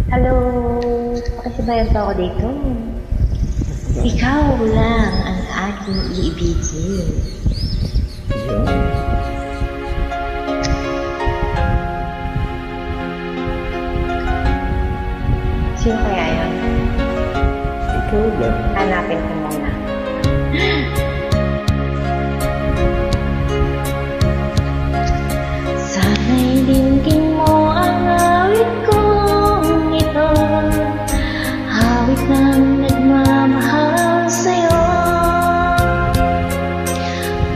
Hello, pakisibayan pa ako dito. Ikaw lang ang aking iibigin. Yun. Sino kaya yun? Ikaw lang. Hanapin ko muna. Sana'y dinggin mo ang awit kong ito, awit ng nagmamahal sa'yo,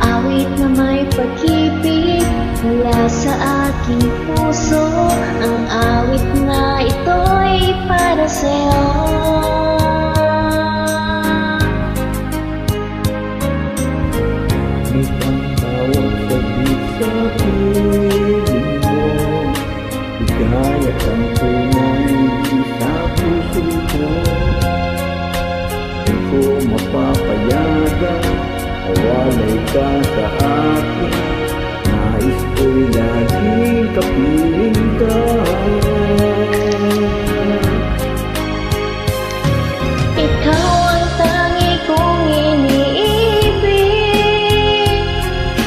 awit na may pag-ibig mula sa aking puso. Ang awit na ito'y para sa'yo. Ang bawat sabit sa piling mo, ligaya kang tunay sa puso ko. Di ko mapapayagan, mawalay ka sa akin. Nais ko'y laging kapiling ka. Ikaw ang tangi kong iniibig,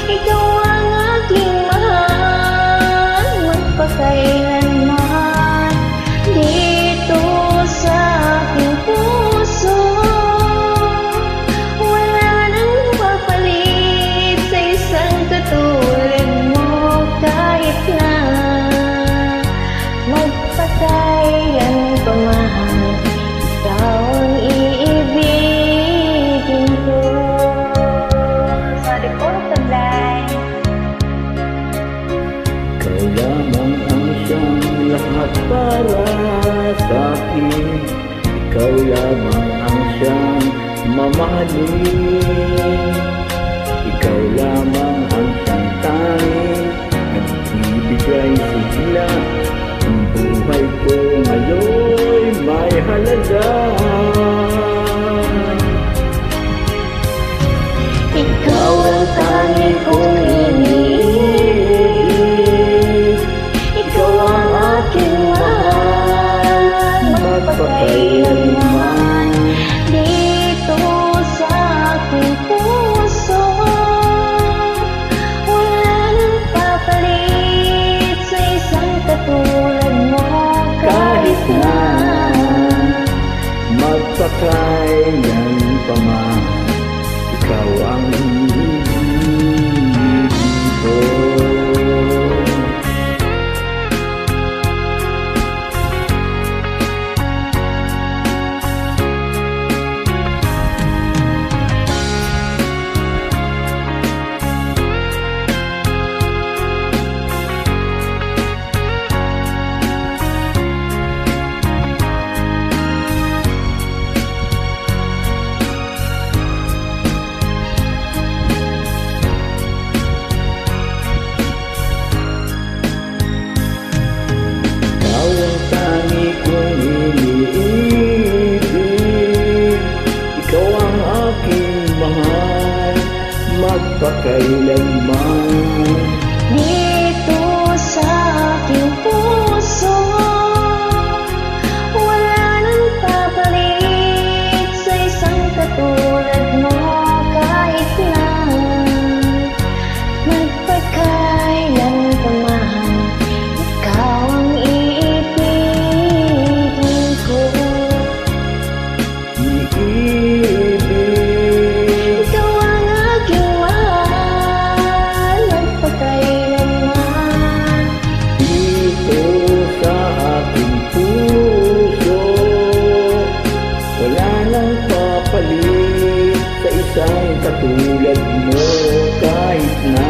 ikaw ang aking mahal, magpakailanman. Dito sa aking puso, wala nang papalit sa isang katulad mo. Kahit na magpakailan pa man, ikaw ang iibigin ko. Sorry po, tablay. Ikaw lamang ang siyang lahat para sa akin. Ikaw lamang ang siyang mamahalin. Ikaw lamang ang siyang tanging nagbibigay sigla. Ang buhay ko ngayon'y may halaga. Ikaw ang tangi kong iniibig, ikaw ang aking mahal, magpakailanman. Dito sa aking puso, wala nang papalit sa isang katulad mo. Kahit na Magpakailan pa man, ikaw ang iibigin ko. Ikaw ang tangi kong iniibig, ikaw ang aking mahal, magpakailanman. dito sa aking puso, wala nang papalit sa isang katulad mo. Kahit na magpakailan pa man, ikaw ang iibigin ko. Iibig, Ikaw ang aking mahal, magpakailanman. dito sa aking puso, wala nang papalit sa isang katulad mo. Kahit na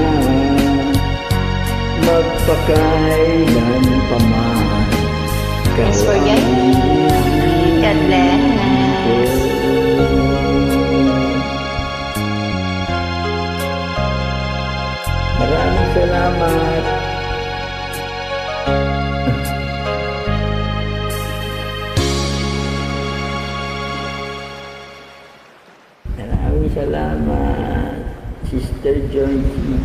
magpakailan pa man, Thanks for joining. God bless. Maraming salamat. Maraming salamat, Sister Georgie.